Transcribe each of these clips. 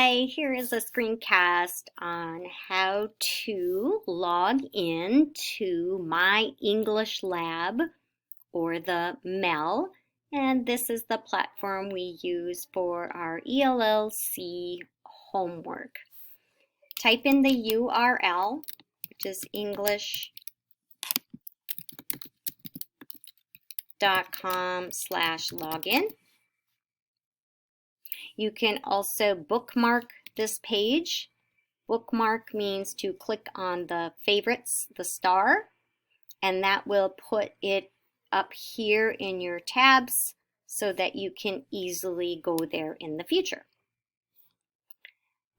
Hi, here is a screencast on how to log in to My English Lab or the MEL, and this is the platform we use for our ELLC homework. Type in the URL, which is english.com/login. You can also bookmark this page. Bookmark means to click on the favorites, the star, and that will put it up here in your tabs so that you can easily go there in the future.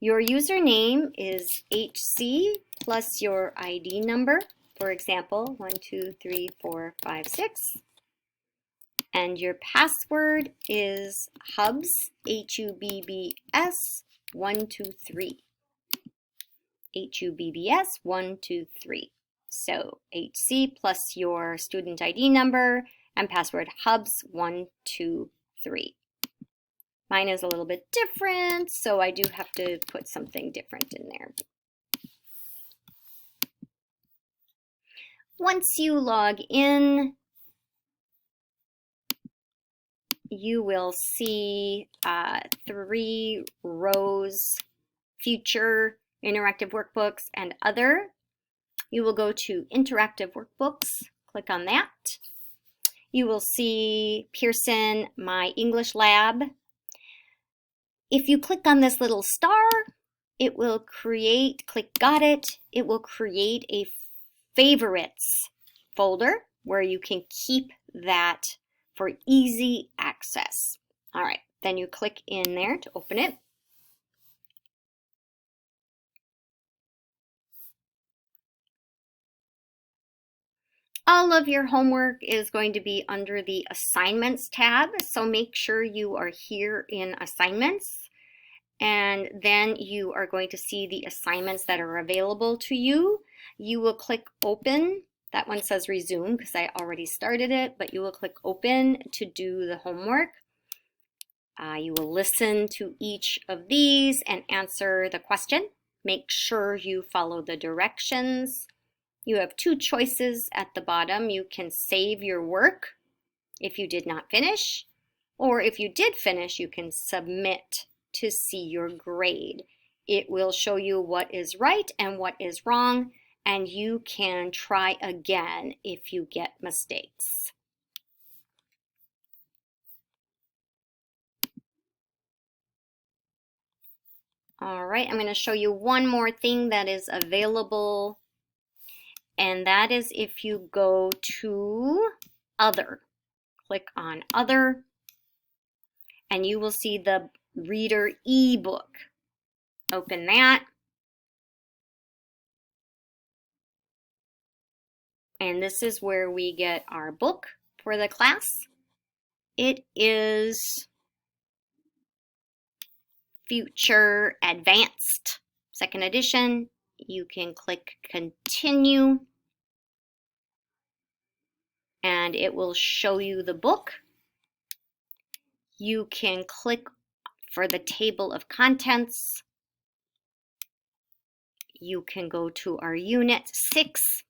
Your username is HC plus your ID number, for example, 1, 2, 3, 4, 5, 6. And your password is HUBS, HUBBS 1, 2, 3. HUBBS 1, 2, 3. So HC plus your student ID number and password HUBS 1, 2, 3. Mine is a little bit different, so I do have to put something different in there. Once you log in, you will see 3 rows, future, interactive workbooks, and other. You will go to interactive workbooks, click on that. You will see Pearson My English Lab. If you click on this little star, it will create, click got it, it will create a favorites folder where you can keep that for easy access. All right, then you click in there to open it. All of your homework is going to be under the Assignments tab, so make sure you are here in Assignments, and then you are going to see the assignments that are available to you. You will click Open. That one says Resume because I already started it, but you will click Open to do the homework. You will listen to each of these and answer the question. Make sure you follow the directions. You have 2 choices at the bottom. You can save your work if you did not finish, or if you did finish, you can submit to see your grade. It will show you what is right and what is wrong, and you can try again if you get mistakes. All right, I'm going to show you one more thing that is available, and that is if you go to Other. Click on Other, and you will see the Reader ebook. Open that. And this is where we get our book for the class. It is Future Advanced, 2nd edition. You can click Continue, and it will show you the book. You can click for the table of contents. You can go to our Unit 6.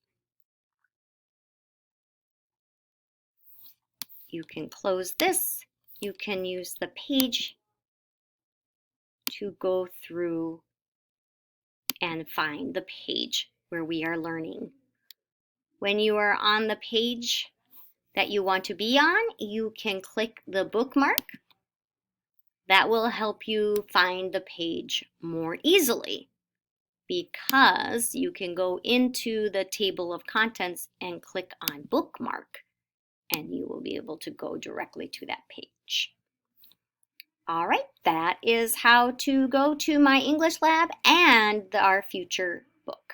You can close this. You can use the page to go through and find the page where we are learning. When you are on the page that you want to be on, you can click the bookmark. That will help you find the page more easily because you can go into the table of contents and click on bookmark, and you will be able to go directly to that page. All right, that is how to go to My English Lab and our future book.